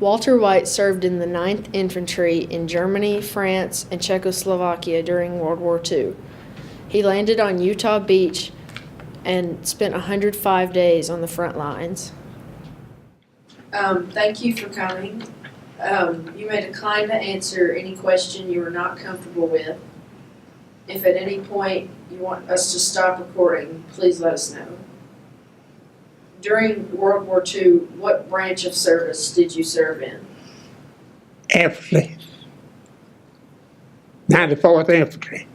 Walter White served in the 9th Infantry in Germany, France, and Czechoslovakia during World War II. He landed on Utah Beach and spent 105 days on the front lines. Thank you for coming. You may decline to answer any question you are not comfortable with. If at any point you want us to stop recording, please let us know. During World War II, what branch of service did you serve in? Infantry. 94th Infantry.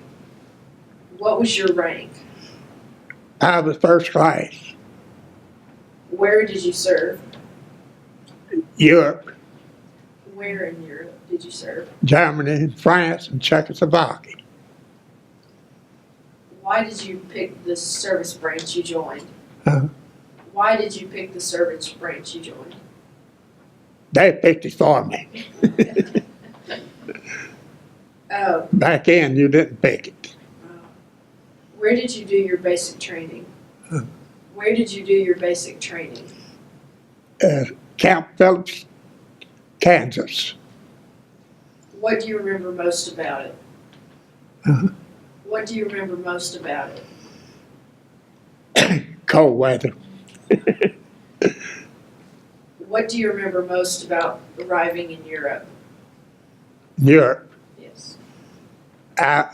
What was your rank? I was first class. Where did you serve? Europe, Where in Europe did you serve? Germany, France, and Czechoslovakia. Why did you pick the service branch you joined? Uh, Why did you pick the service branch you joined? they picked it for me. Back then, you didn't pick it. Where did you do your basic training? Where did you do your basic training? Camp Phillips, Kansas. What do you remember most about it? Uh-huh. What do you remember most about it? Cold weather. What do you remember most about arriving in Europe? Europe. Yes. I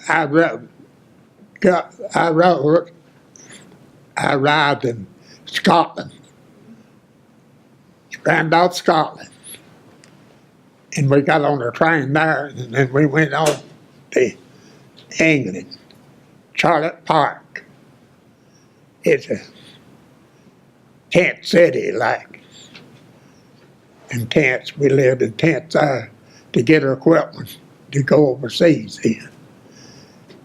arrived in Scotland, Rhineland, Scotland, and we got on a train there, and then we went on to England, Charlotte Park. It's a tent city, like, in tents. We lived in tents there to get our equipment to go overseas in.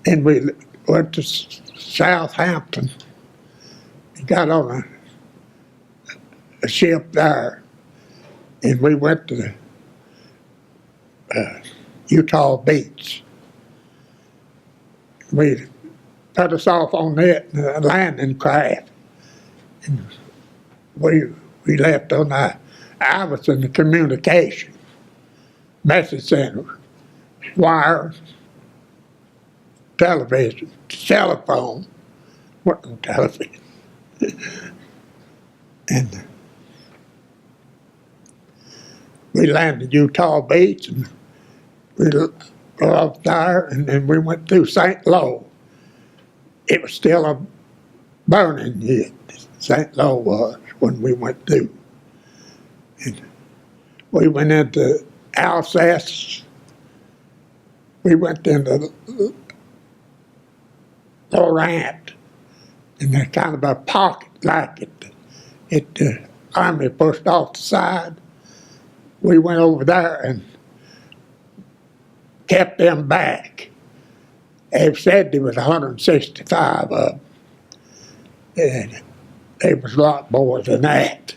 And we went to Southampton and got on a ship there, and we went to Utah Beach. We put us off on it, a landing craft, and we left on that. I was in the communication message center, wire, television, telephone, wasn't television. And we landed Utah Beach, and we got up there, and then we went through St. Louis. It was still a burning yet, St. Louis was, when we went through. And we went into Alsace. We went into Lorient, and there's kind of a pocket like it. The army pushed off the side. We went over there and kept them back. They said there was 165 of them, and there was a lot more than that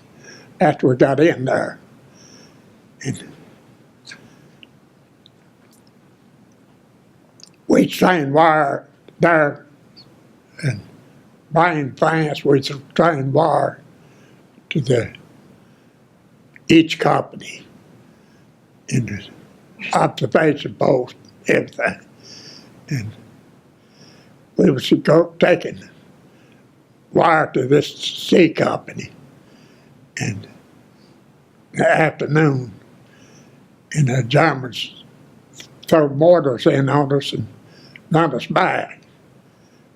after we got in there. And we trained wire there, and in France we trained wire to each company in the observation post, everything. And we was taking wire to this C company, and in the afternoon, and the Germans threw mortars in on us and run us back.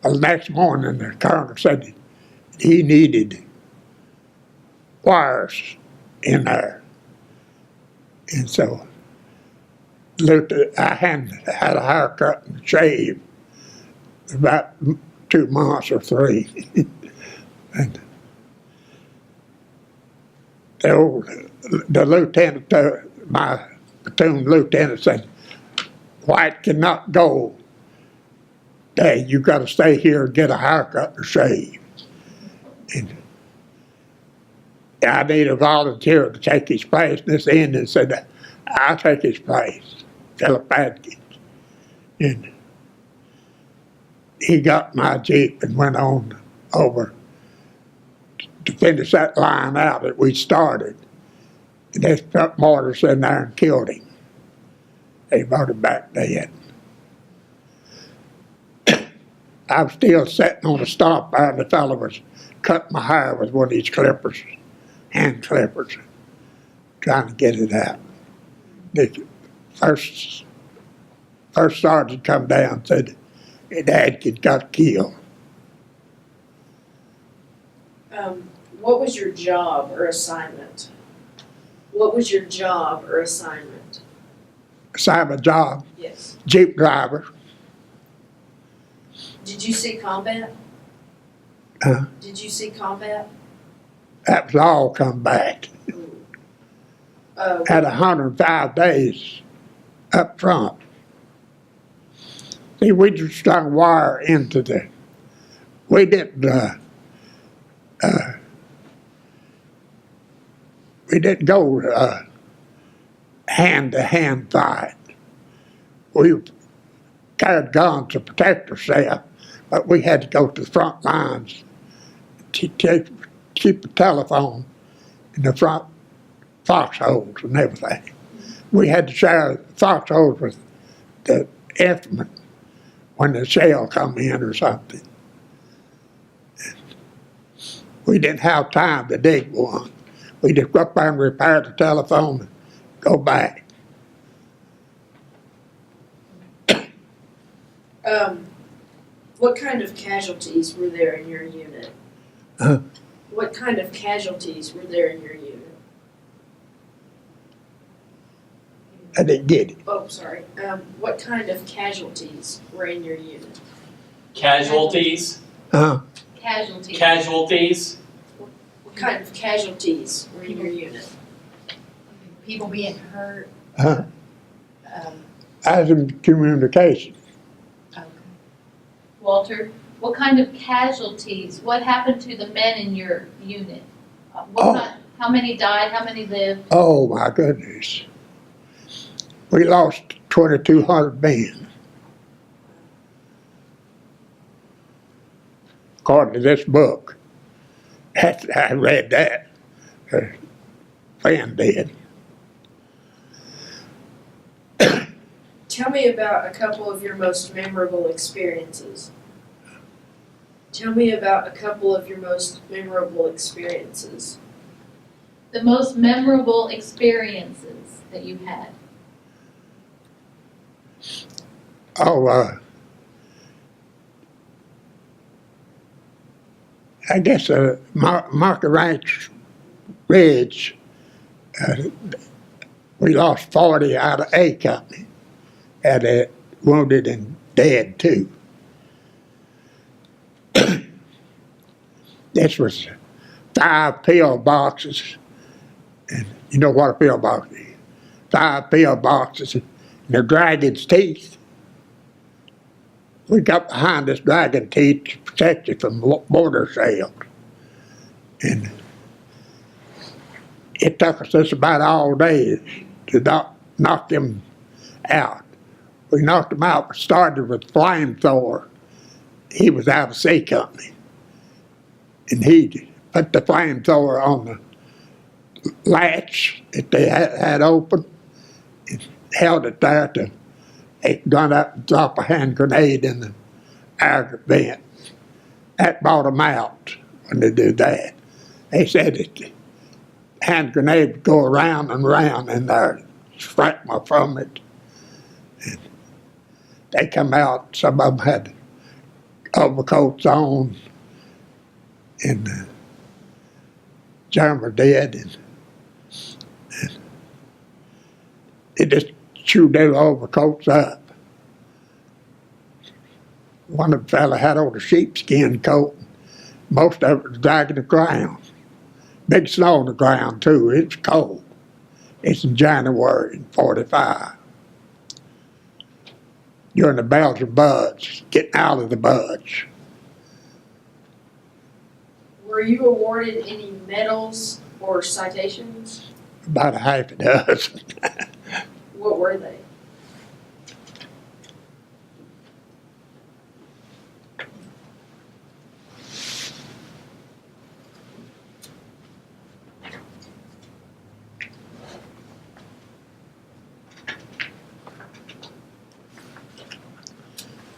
Well, the next morning, the colonel said he needed wires in there. And so I had a haircut and shave about 2 months or 3. And the lieutenant, my platoon lieutenant said, "White cannot go. Hey, you got to stay here and get a haircut or shave." And I need a volunteer to take his place. And this Indian said, "I'll take his place, Philip Adkins." And he got my Jeep and went on over to finish that line out that we started. They put mortars in there and killed him. They brought him back dead. I was still sitting on the stump there, and the fellow was cutting my hair with one of these clippers, hand clippers, trying to get it out. The first sergeant come down and said, "Your dad got killed." What was your job or assignment? What was your job or assignment? Assignment job, Yes. Jeep driver. Did you see combat? Uh, Did you see combat? that was all come back. Had 105 days up front. See, we just strung wire into the, we didn't go hand-to-hand fight. We carried guns to protect ourselves, but we had to go to the front lines to keep the telephone in the front foxholes and everything. We had to share foxholes with the infantryman when the shell come in or something. We didn't have time to dig one. We just go up there and repair the telephone and go back. What kind of casualties were there in your unit? Uh, What kind of casualties were there in your unit? I didn't get it. Oh, sorry. What kind of casualties were in your unit? Casualties. Casualties. Casualties. What kind of casualties were in your unit? People being hurt. I was in communication. Okay. Walter, what kind of casualties? What happened to the men in your unit? How many died? How many lived? Oh my goodness. We lost 2,200 men. According to this book. I read that. A friend did. Tell me about a couple of your most memorable experiences. Tell me about a couple of your most memorable experiences. The most memorable experiences that you had. Oh, I guess Market Ranch Ridge, we lost 40 out of A Company. Had wounded and dead too. This was 5 pill boxes, and you know what a pill box is. 5 pill boxes, and the dragon's teeth. We got behind this dragon teeth to protect you from mortar shells. And it took us just about all day to knock them out. We knocked him out. We started with flamethrower. He was out of C Company. And he put the flamethrower on the latch that they had open and held it there to gun up and drop a hand grenade in the air vent. That brought them out when they did that. They said that the hand grenade would go around and around in there, shrapnel from it. And they come out, some of them had overcoats on, and some were dead, and they just chewed their overcoats up. One of the fellas had on a sheepskin coat. Most of it was dragging the ground. Big snow on the ground too. It's cold. It's in January in 45. During the Belgian buds, getting out of the buds. Were you awarded any medals or citations? About a half a dozen. What were they?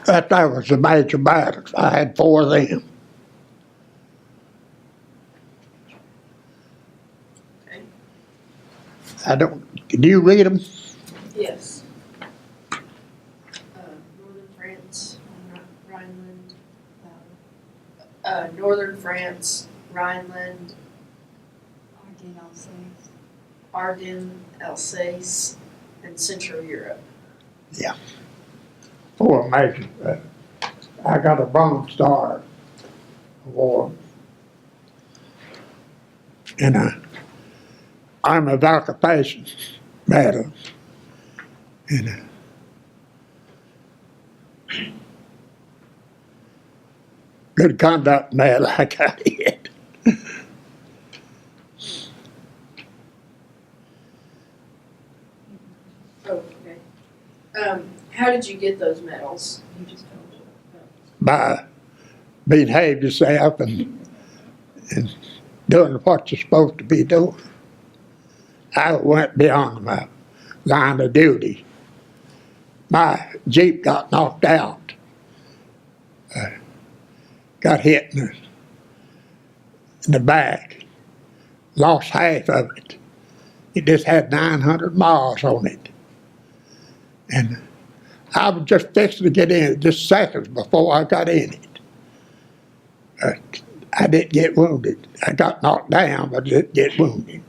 That was the major battles. I had 4 of them. Okay. Can you read them? Yes. Northern France, Rhineland, Northern France, Rhineland, Ardennes, Alsace, and Central Europe. 4 major. I got a Bronze Star Award in a Army of Occupation medal and a Good Conduct medal I got it. Oh, okay. How did you get those medals? You just told me. By behave yourself and doing what you're supposed to be doing. I went beyond my line of duty. My Jeep got knocked out. Got hit in the back. Lost half of it. It just had 900 miles on it. And I was just fixing to get in it just seconds before I got in it. I didn't get wounded. I got knocked down, but didn't get wounded.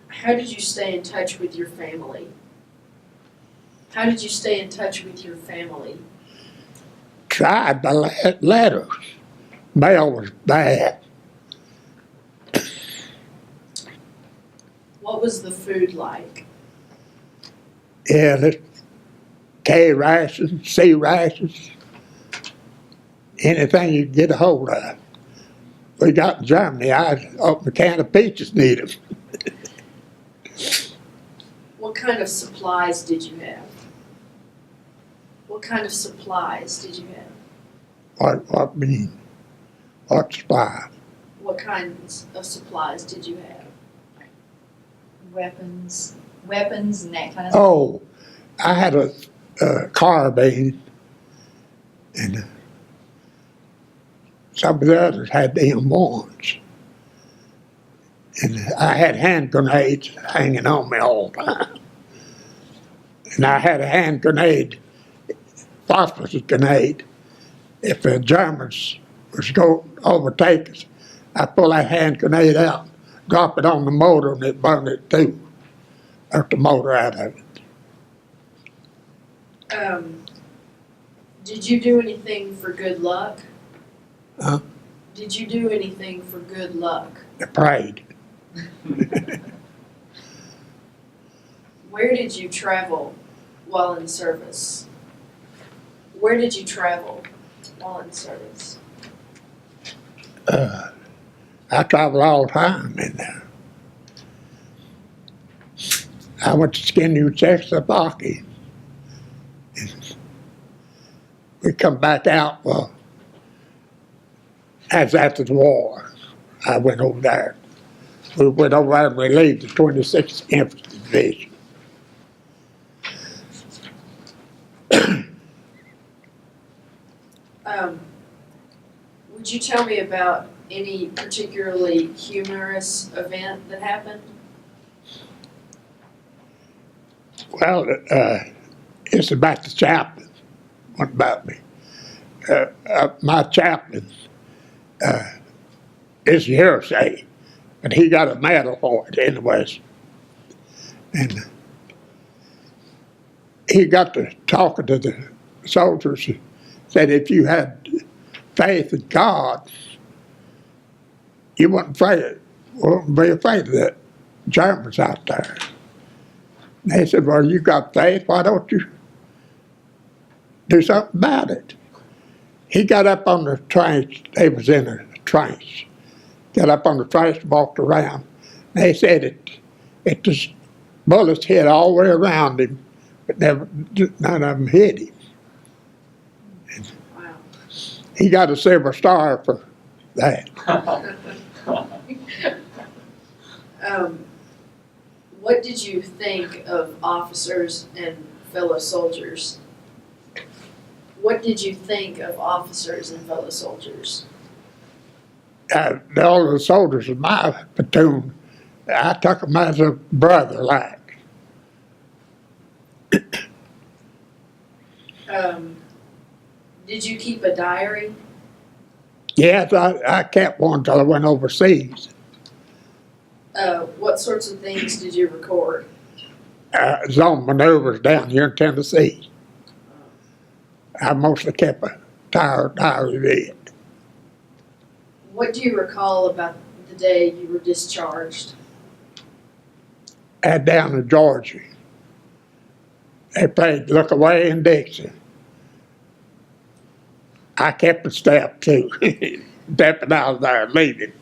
How did you stay in touch with your family? How did you stay in touch with your family? Tried by letters. Mail was bad. What was the food like? Yeah, this K rations, C rations, anything you could get a hold of. We got in Germany, I opened a can of peaches, need them. What kind of supplies did you have? What kind of supplies did you have? What mean? What supply? What kinds of supplies did you have? Weapons and that kind of Oh, I had a carbine, and some of the others had the M1s. And I had hand grenades hanging on me all the time. And I had a hand grenade, phosphorus grenade. If the Germans was going to overtake us, I pull that hand grenade out, drop it on the motor, and it burned it too. Knocked the motor out of it. Did you do anything for good luck? Huh? Did you do anything for good luck? I prayed. Where did you travel while in service? Where did you travel while in service? I travel all the time in there. I went to Skin Czechoslovakia. We come back out, well, as after the war, I went over there. We went over there and relieved the 26th Infantry Division. Would you tell me about any particularly humorous event that happened? Well, it's about the chaplain. What about me? My chaplain is hearsay, but he got a medal for it anyways. And he got to talking to the soldiers, said if you had faith in God, you wouldn't be afraid of the Germans out there. And they said, well, you got faith, why don't you do something about it? He got up on the trench, they was in a trench, got up on the trench, walked around. They said it just bullets hit all the way around him, but none of them hit him. Wow. He got a Silver Star for that. What did you think of officers and fellow soldiers. What did you think of officers and fellow soldiers? All the soldiers in my platoon, I took them as a brother, like. Did you keep a diary? Yes, I kept one till I went overseas. What sorts of things did you record? Zone maneuvers down here in Tennessee. I mostly kept a diary of it. What do you recall about the day you were discharged? Down in Georgia. They played Look Away in Dixie. I kept a step too. Stepping out of there, leaving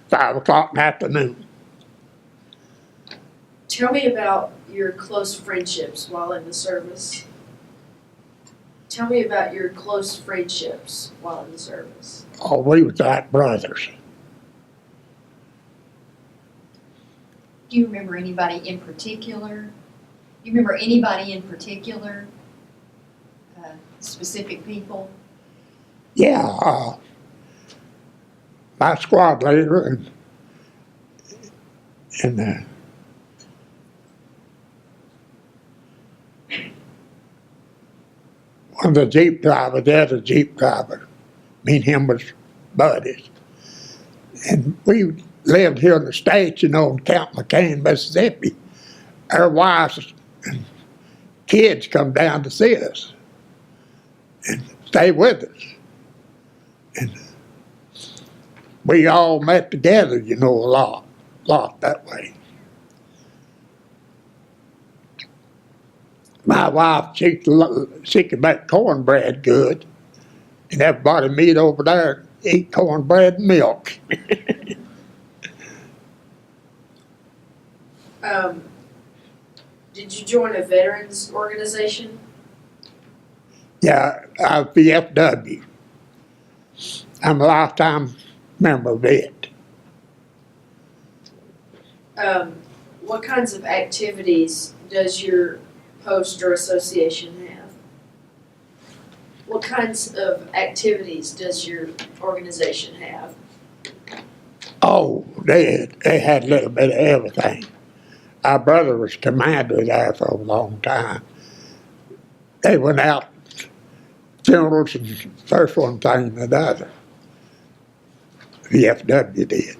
5 o'clock in the afternoon. Tell me about your close friendships while in the service. Tell me about your close friendships while in the service. Oh, we was like brothers. Do you remember anybody in particular? Do you remember anybody in particular? Specific people? Yeah, my squad leader and one of the Jeep drivers, the other Jeep driver, me and him was buddies. And we lived here in the States, you know, in Camp McCain, Mississippi. Our wives and kids come down to see us and stay with us. And we all met together, you know, a lot that way. My wife, she could make cornbread good, and everybody meet over there and eat cornbread and milk. Did you join a veterans organization? Yeah, VFW. I'm a lifetime member of it. What kinds of activities does your post or association have? What kinds of activities does your organization have? Oh, they had a little bit of everything. Our brother was commander there for a long time. They went out funerals and first one thing and another. VFW did.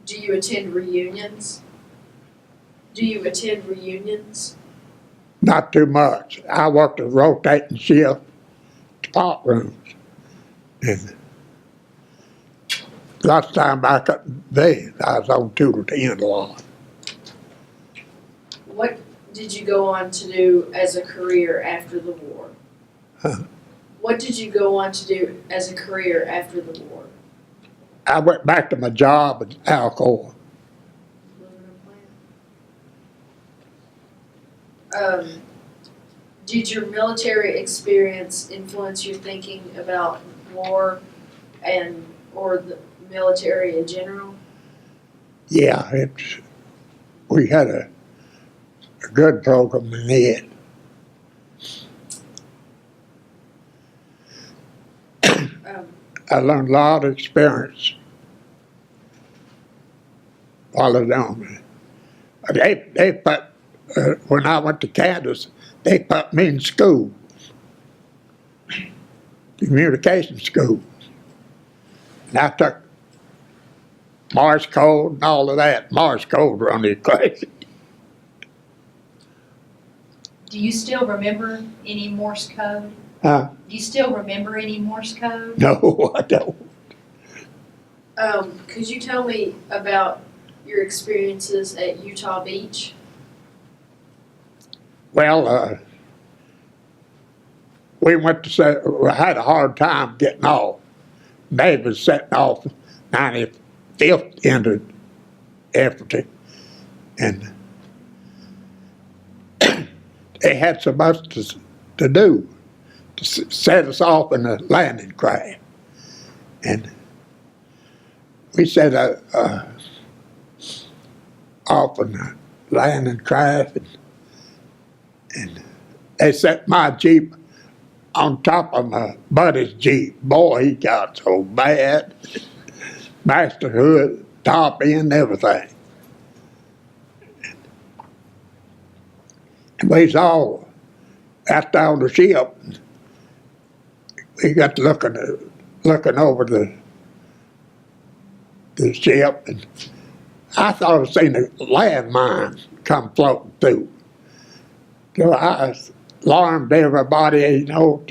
Do you attend reunions? Not too much. I worked a rotating shift, spot rooms. And lots of time back up then, I was on 2 to 10 a lot. What did you go on to do as a career after the war? Huh. What did you go on to do as a career after the war? I went back to my job at Alcoa. Did your military experience influence your thinking about war or the military in general? Yeah, we had a good program in it. I learned a lot of experience while I was on it. They put, when I went to Kansas, they put me in school, communication school. And I took Morse code and all of that. Morse code run the equation. Do you still remember any Morse code? Huh? Do you still remember any Morse code? No, I don't. Could you tell me about your experiences at Utah Beach? Well, we went to say, we had a hard time getting off. They was setting off 95th into Infantry, and they had so much to do to set us off in a landing craft. And we set off in a landing craft, and they set my Jeep on top of my buddy's Jeep. Boy, he got so bad. Bashed the hood, top end, everything. And we was all out there on the ship. We got looking over the ship, and I thought I seen a landmine come floating through. So I alarmed everybody, you know,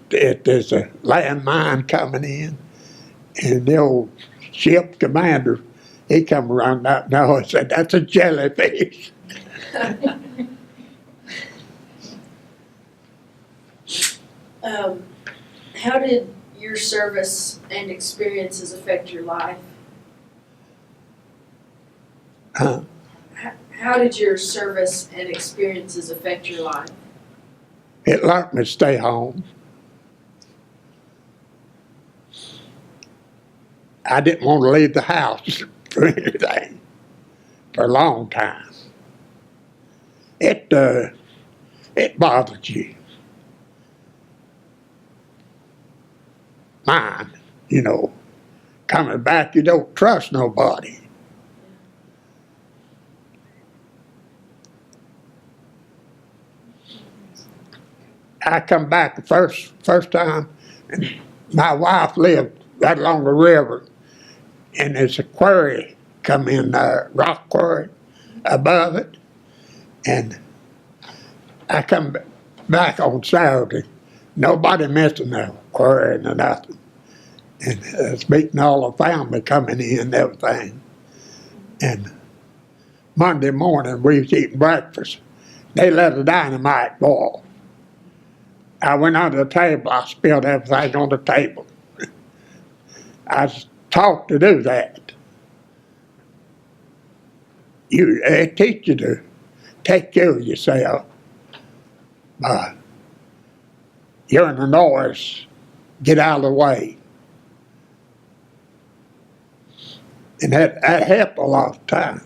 there's a landmine coming in. And the old ship commander, he come around out now and said, "That's a jellyfish." How did your service and experiences affect your life? Huh? How did your service and experiences affect your life? It learned me to stay home. I didn't want to leave the house for anything for a long time. It bothered you. Mine, you know, coming back, you don't trust nobody. I come back the first time, and my wife lived right along the river, and there's a quarry come in there, rock quarry above it, and I come back on Saturday. Nobody missing the quarry or nothing, and it's meeting all the family coming in and everything. And Monday morning we was eating breakfast. They let a dynamite boil. I went under the table, I spilled everything on the table. I was taught to do that. They teach you to take care of yourself. You're in the noise, get out of the way. And that helped a lot of times.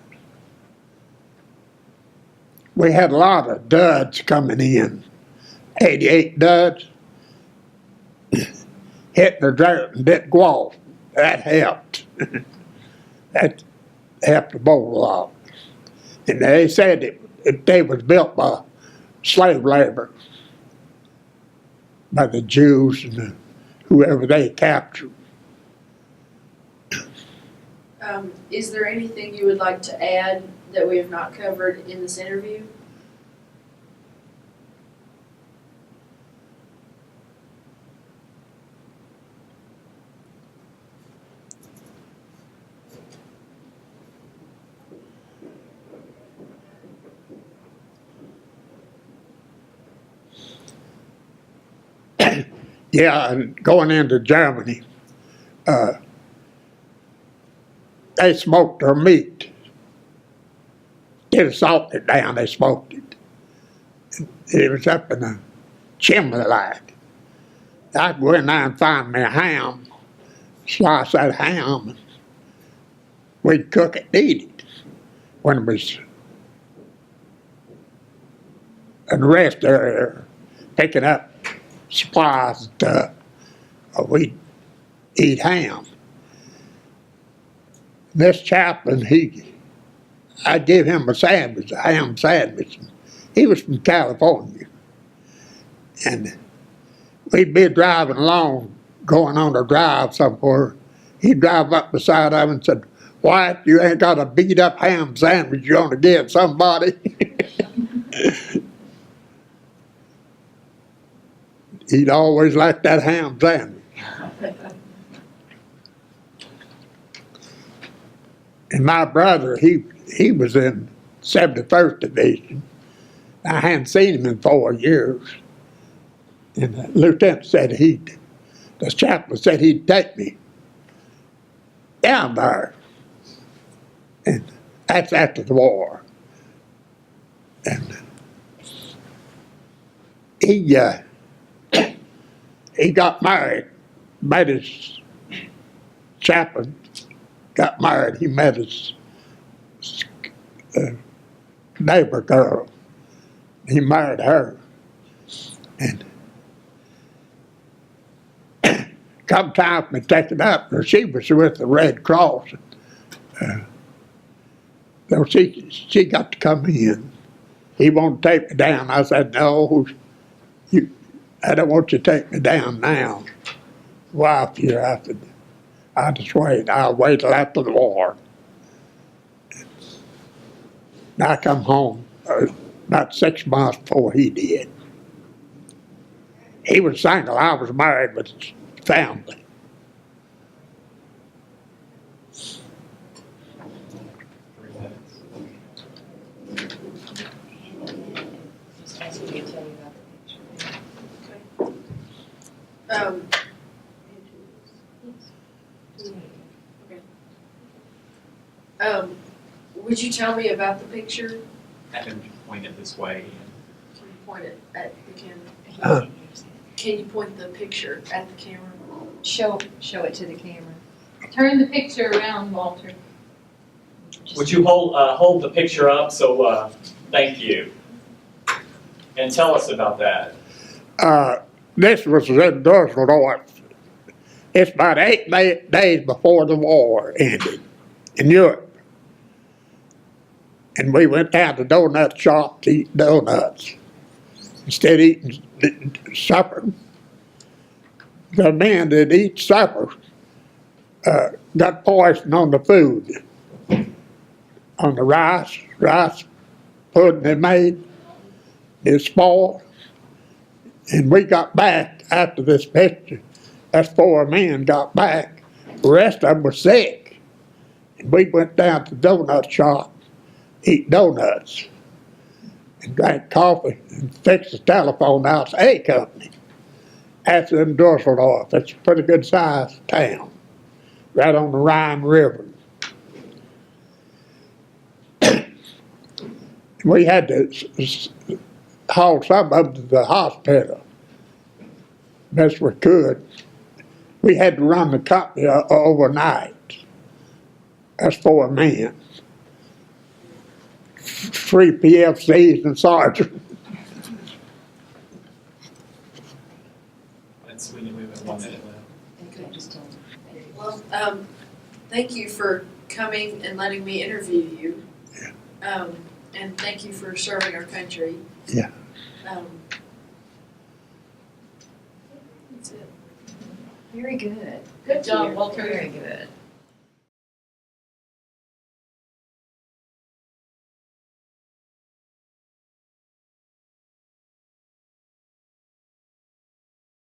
We had a lot of duds coming in. 88 duds, hitting the dirt and didn't go off. That helped. That helped a boat a lot. And they said they was built by slave labor, by the Jews and whoever they captured. Is there anything you would like to add that we have not covered in this interview? Yeah, and going into Germany, they smoked their meat. They salted it down, they smoked it. It was up in a chimney like. I'd go in there and find me a ham, slice that ham, and we'd cook it and eat it when it was in the rest area, picking up supplies and stuff. We'd eat ham. This chaplain, I'd give him a sandwich, a ham sandwich. He was from California. And we'd be driving along, going on a drive somewhere. He'd drive up beside of him and said, "Wyatt, you ain't got a beat up ham sandwich you want to give somebody?" He'd always liked that ham sandwich. And my brother, he was in 71st Division. I hadn't seen him in 4 years. And the lieutenant said the chaplain said he'd take me down there. And that's after the war. And he got married, met his chaplain, got married. He met his neighbor girl. He married her. And come time for me to take it up, or she was with the Red Cross. So she got to come in. He wanted to take me down. I said, no, I don't want you to take me down now. Wife here, I said, I just wait. I'll wait till after the war. And I come home about 6 months before he did. He was single. I was married with family. Just ask me to tell you about the picture. Um, would you tell me about the picture? I can point it this way. Can you point it at the camera? Uh. Can you point the picture at the camera? Show it to the camera. Turn the picture around, Walter. Would you hold the picture up? So thank you. And tell us about that. This was in Dusseldorf. It's about 8 days before the war ended in Europe. And we went down to donut shop to eat donuts. Instead of eating supper, the men that eat supper got poison on the food, on the rice pudding they made. It spoiled. And we got back after this picture. That's 4 men got back. The rest of them were sick. And we went down to the donut shop, eat donuts, and drank coffee, and fixed the telephone house, A company. That's in Dusseldorf. It's a pretty good sized town, right on the Rhine River. We had to haul some of them to the hospital, best we could. We had to run the company overnight. That's 4 men. 3 PFCs and sergeants. We have 1 minute left. Okay, just tell them. Well, thank you for coming and letting me interview you. And thank you for serving our country. Yeah. That's it. Very good. Good job, Walter. Very good.